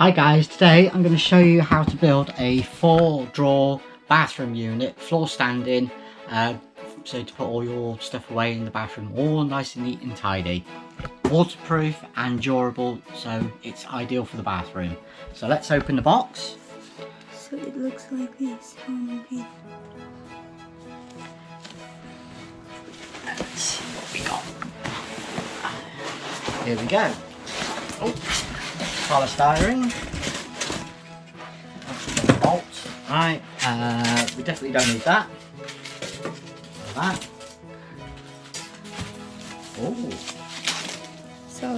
Hi guys, today I'm going to show you how to build a 4-drawer bathroom unit, floor standing, so to put all your stuff away in the bathroom, all nice and neat and tidy. Waterproof and durable, so it's ideal for the bathroom. So let's open the box. So it looks like this. Let's see what we got. Here we go. Oh, polystyrene. Bolt. Right, we definitely don't need that. That. Oh. So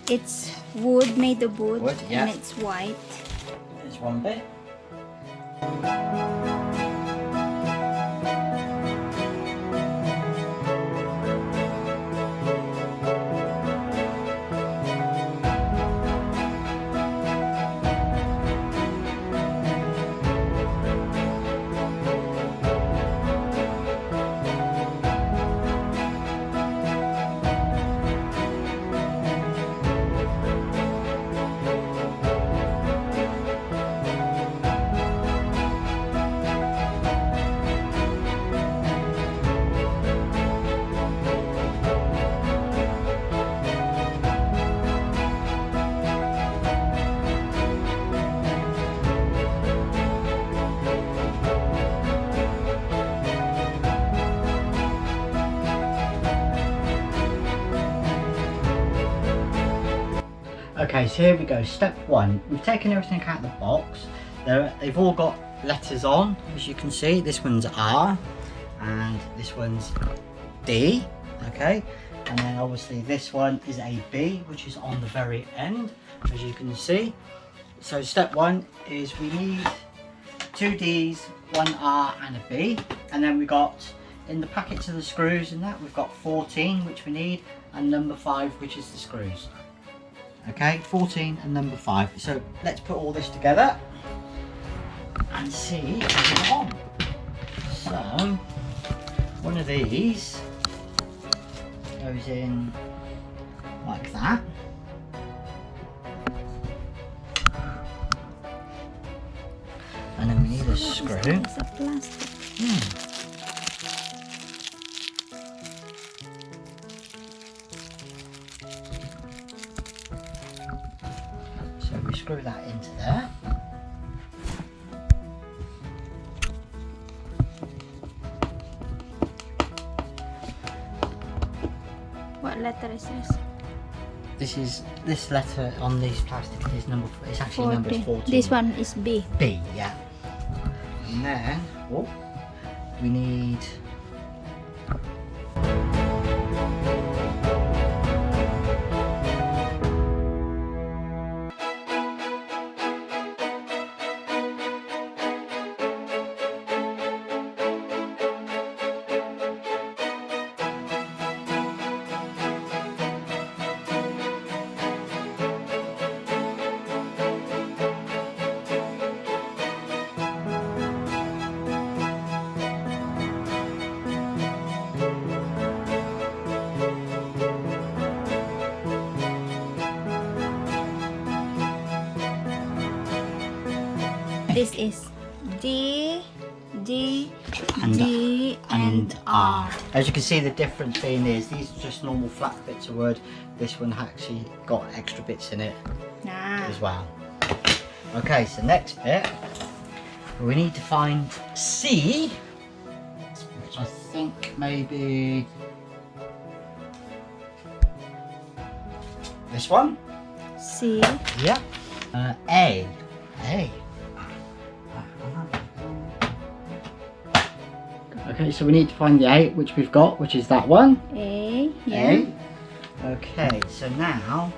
it's wood, made of wood, Yeah. and it's white. There's one bit. Okay, so here we go. Step 1. We've taken everything out of the box. They've all got letters on, as you can see. This one's R, and this one's D. Okay, and then obviously this one is a B, which is on the very end, as you can see. So step 1 is we need 2 Ds, 1 R, and a B, and then we got in the packets of the screws and that we've got 14, which we need, and number 5, which is the screws. Okay, 14 and number 5. So let's put all this together and see how we get on. So one of these goes in like that. And then we need a screw. It's a plastic. So we screw that into there. What letter is this? This letter on these plastic is it's actually number 14. This one is B. B, yeah. And then we need This is D, and D, and R. As you can see, the difference being is these are just normal flat bits of wood. This one actually got extra bits in it as well. Okay, so next bit, we need to find C, which I think maybe this one. C. Yeah. A. Okay, so we need to find the A, which we've got, which is that one. A. Yeah. A. Okay, so now,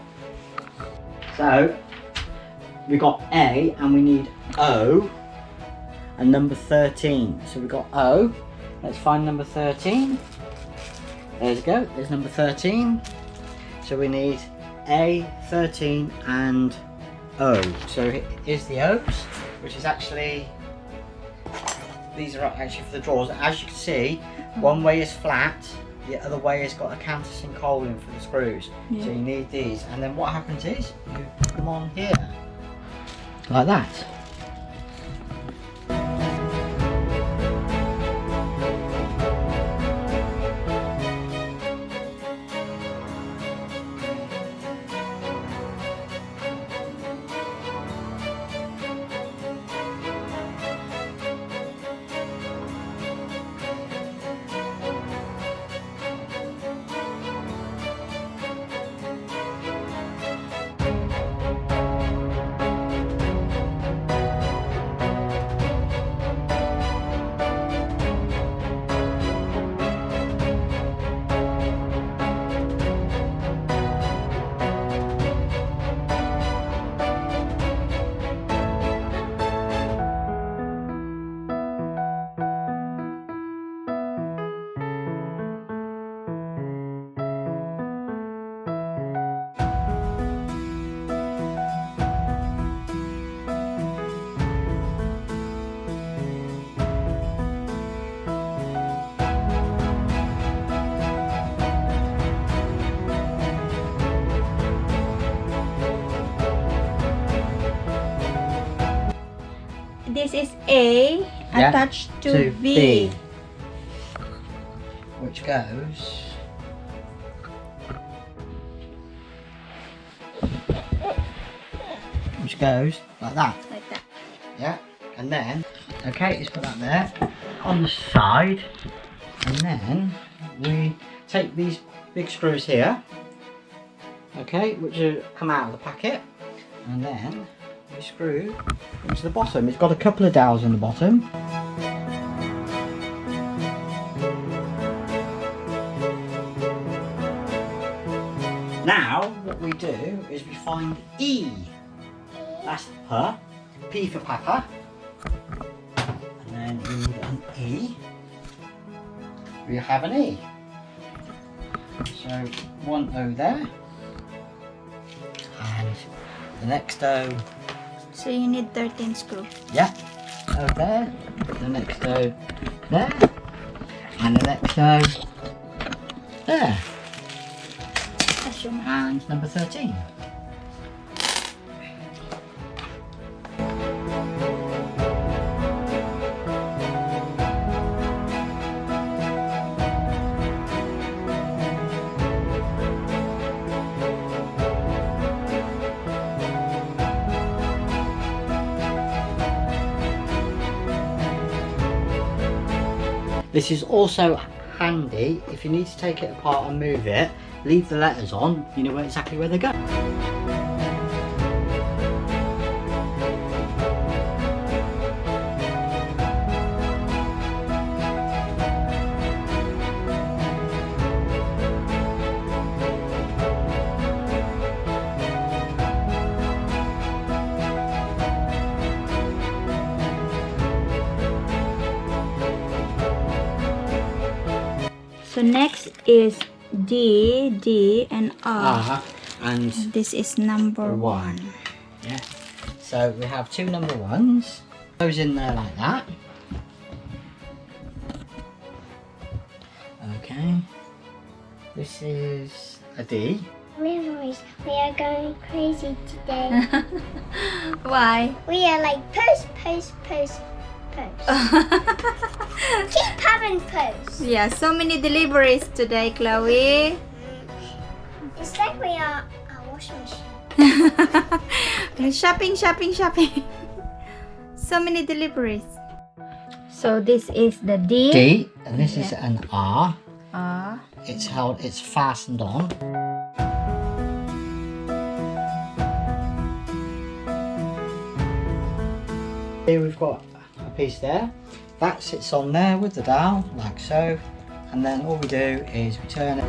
we got A and we need O and number 13. So we got O. Let's find number 13. There we go. There's number 13. So we need A, 13, and O. So here's the O's, which is actually, these are actually for the drawers. As you can see, one way is flat, the other way has got a countersink hole in for the screws. Yeah. So you need these, and then what happens is you put them on here. like that. This is A Yeah, attached to B. Which goes like that. Like that. Yeah, and then okay, let's put that there on the side, and then we take these big screws here, okay, which come out of the packet, and then we screw into the bottom. It's got a couple of dowels on the bottom. Now what we do is we find E. That's per. P for Papa. And then we need an E. We have an E. So one O there. And the next O. So you need 13 screws. Yeah. O there. The next O there. And the next O there. That's your mark. And number 13. This is also handy if you need to take it apart and move it, leave the letters on, you know exactly where they go. So next is D, D, and R. And This is number one. yeah, so we have two number ones. Goes in there like that. Okay, this is a D. Memories, we are going crazy today. Why? We are like post. Keep having post. Yeah, so many deliveries today, Chloe. It's like we are a washing machine. Shopping. So many deliveries. So this is the D. D, and this is an R. R. It's fastened on. Here we've got a piece there. That sits on there with the dowel, like so. And then all we do is we turn it.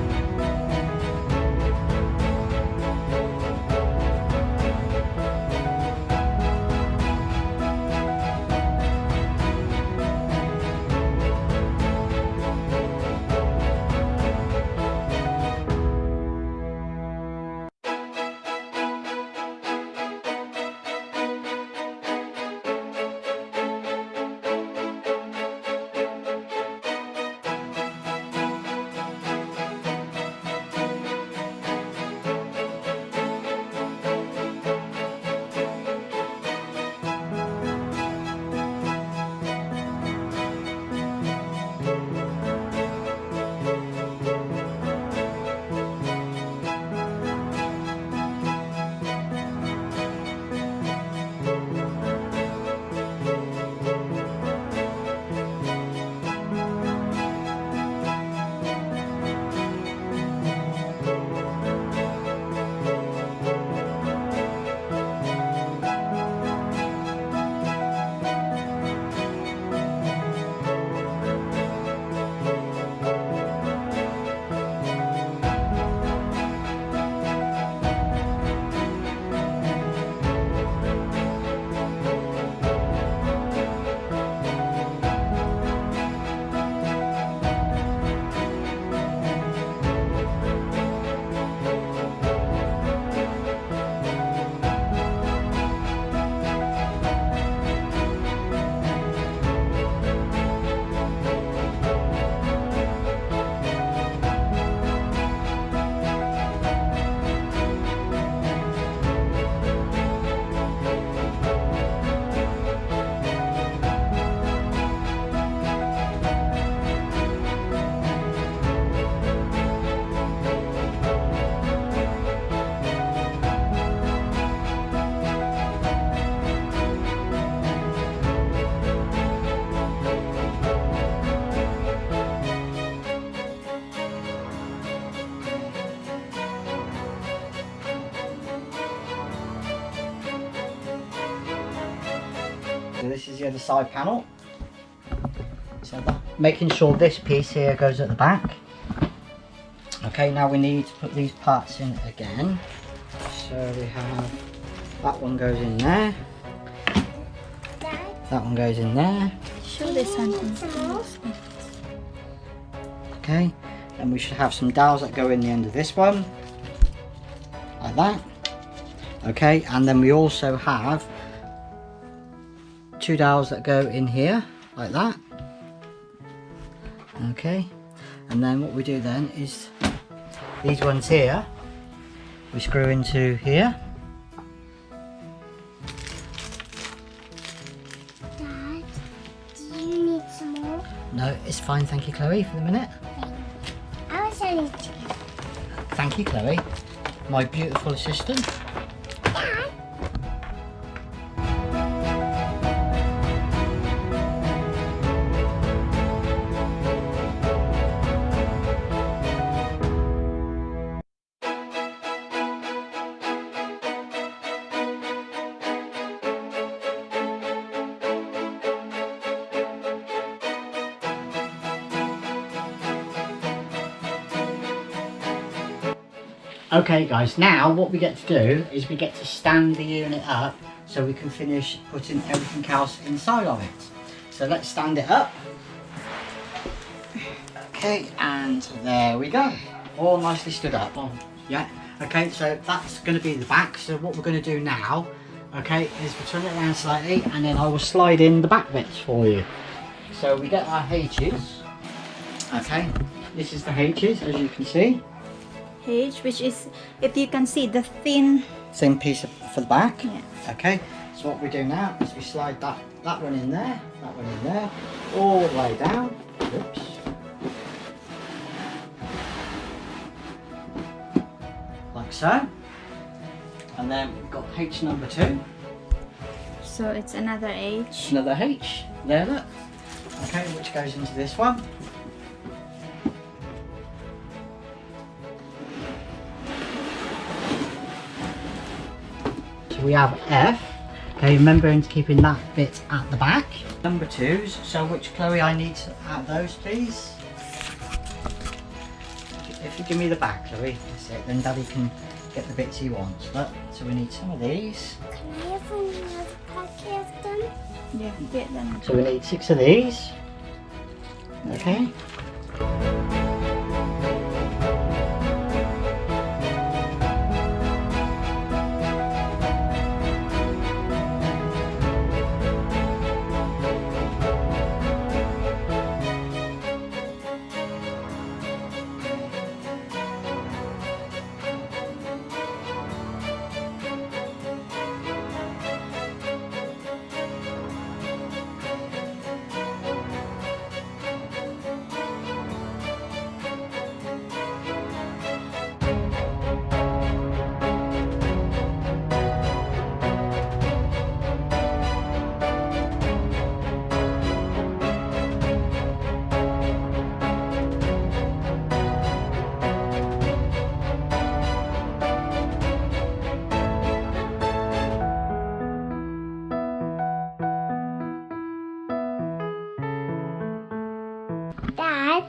So this is the other side panel. So making sure this piece here goes at the back. Okay, now we need to put these parts in again. So we have, that one goes in there. That one goes in there. Show the sentence. Okay, and we should have some dowels that go in the end of this one. Like that. Okay, and then we also have 2 dowels that go in here, like that. Okay, and then what we do then is these ones here, we screw into here. Dad, do you need some more? No, it's fine, thank you, Chloe, for the minute. I also need to. Thank you, Chloe, my beautiful assistant. Dad, Okay guys, now what we get to do is we get to stand the unit up so we can finish putting everything else inside of it. So let's stand it up. Okay, and there we go. All nicely stood up. Oh, yeah. Okay, so that's going to be the back. So what we're going to do now, okay, is we turn it around slightly and then I will slide in the back bits for you. So we get our H's. Okay, this is the H's as you can see. H, which is, if you can see, the thin. Same piece for the back. Yeah. Okay, so what we do now is we slide that one in there, that one in there, all the way down. Oops. Like so. And then we've got H number 2. So it's another H. Another H. There, look. Okay, which goes into this one. We have F. Okay, remembering to keeping that bit at the back. Number 2s. So which, Chloe, I need to add those, please? If you give me the back, Chloe, that's it. Then Daddy can get the bits he wants. Look, so we need some of these. can I have another packet of them? Yeah, get them. So we need 6 of these. Okay. Dad,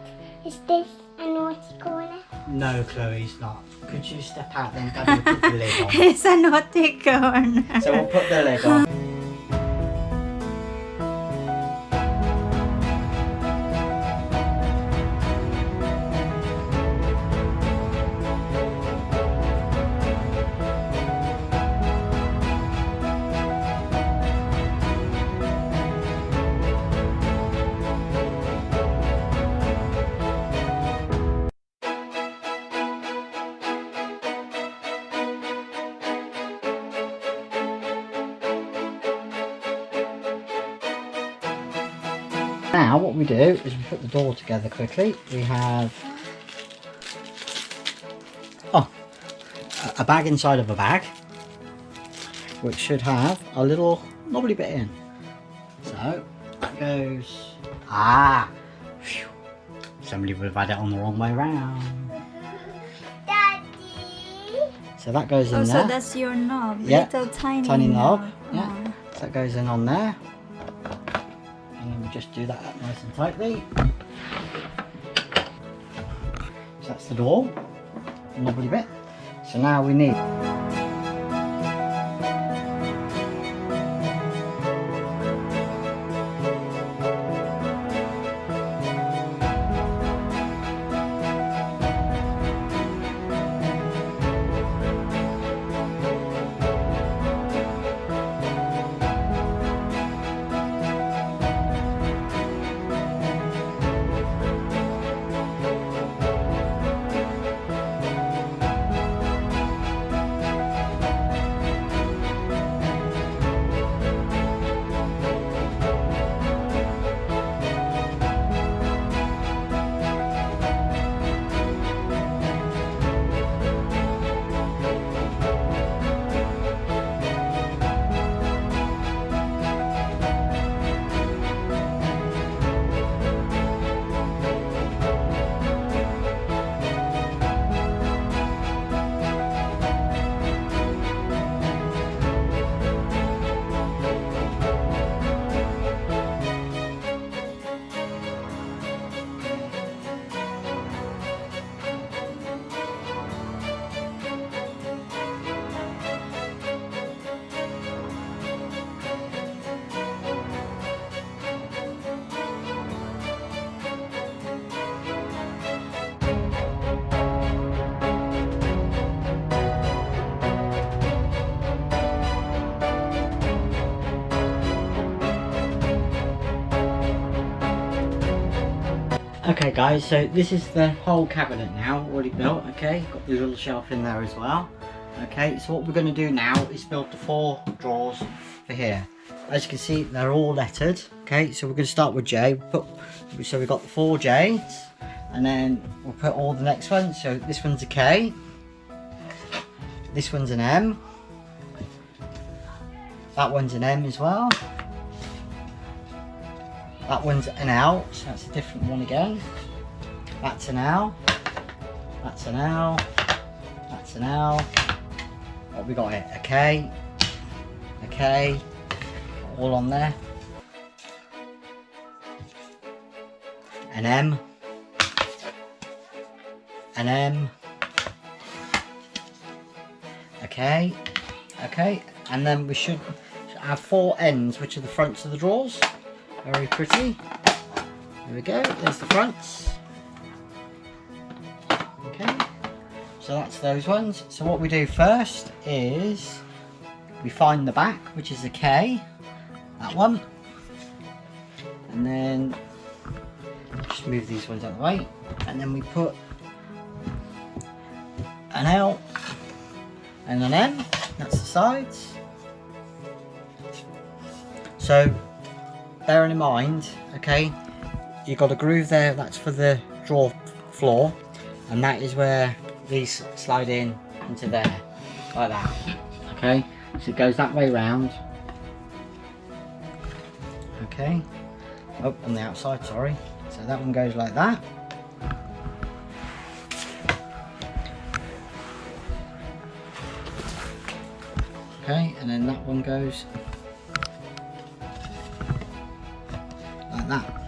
is this a naughty corner? No, Chloe, it's not. Could you step out then, Daddy will put the lid on. It's a naughty corner. So we'll put the lid on. Now what we do is we put the door together quickly. We have a bag inside of a bag, which should have a little knobbly bit in. So that goes, phew, somebody would have had it on the wrong way round. Daddy! So that goes in Oh, there. so that's your knob. Yeah, Little tiny knob. knob. Yeah, Oh. so that goes in on there. and then we just do that up nice and tightly. So that's the door, the knobbly bit. So now we need Okay guys, so this is the whole cabinet now, already built, okay? Got the little shelf in there as well. Okay, so what we're going to do now is build the 4 drawers for here. As you can see, they're all lettered, okay? So we're going to start with J. So we've got the 4 J's, and then we'll put all the next ones. So this one's a K, this one's an M, that one's an M as well. That one's an L, so that's a different one again. That's an L. That's an L. That's an L. What have we got here? A K. A K. All on there. An M. An M. A K. Okay. And then we should have 4 ends, which are the fronts of the drawers. Very pretty. There we go, there's the fronts. Okay, so that's those ones. So what we do first is we find the back, which is a K, that one. And then just move these ones out of the way. And then we put an L and an M, that's the sides. So bearing in mind, okay, you've got a groove there, that's for the drawer floor, and that is where these slide in into there, like that. Okay, so it goes that way round. Okay, oh, on the outside, sorry. So that one goes like that. Okay, and then that one goes like that.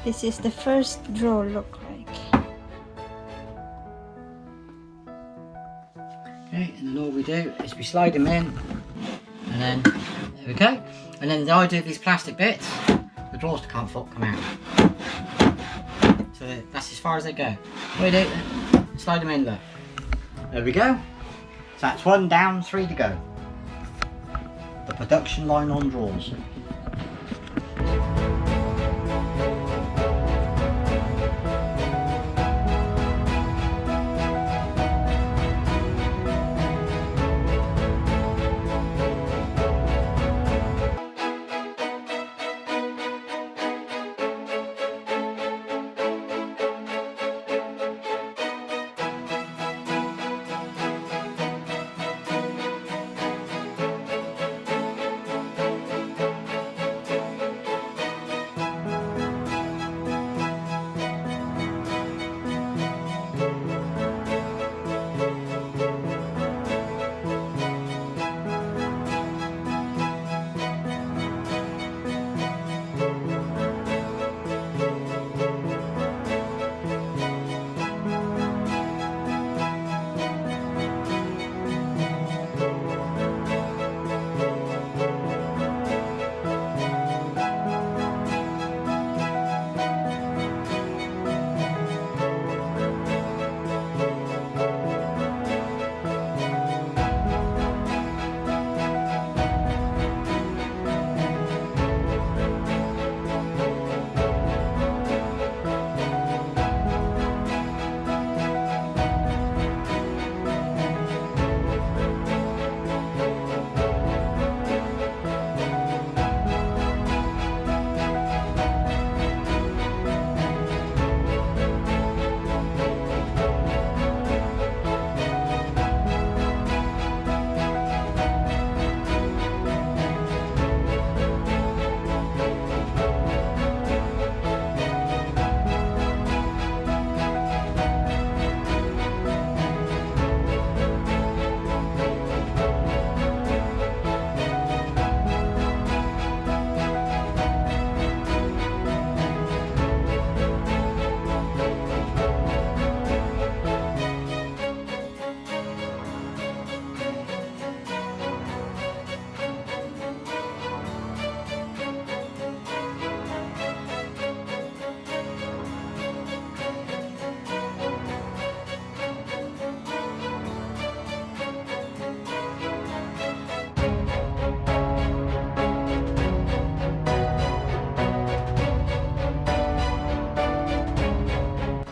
This is the first drawer look like. Okay, and then all we do is we slide them in, and then there we go. And then the idea of these plastic bits, the drawers can't come out. So that's as far as they go. What do you do? Slide them in there. There we go. So that's 1 down, 3 to go. The production line on drawers.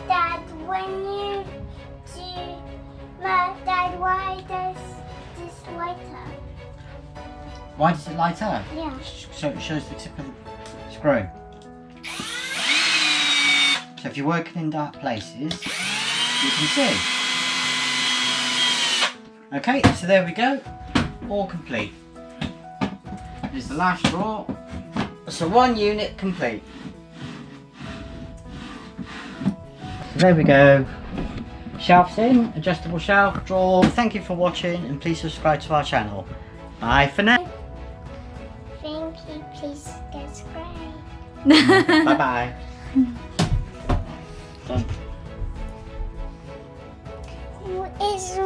Dad, when you do, Dad, why does this light up? Why does it light up? Yeah. So it shows the tip of the screw. So if you're working in dark places, you can see. Okay, so there we go. All complete. Here's the last drawer. So 1 unit complete. So there we go. Shelves in, adjustable shelf, drawer. Thank you for watching and please subscribe to our channel. Bye for now. Thank you, please subscribe. Bye bye. Done. It's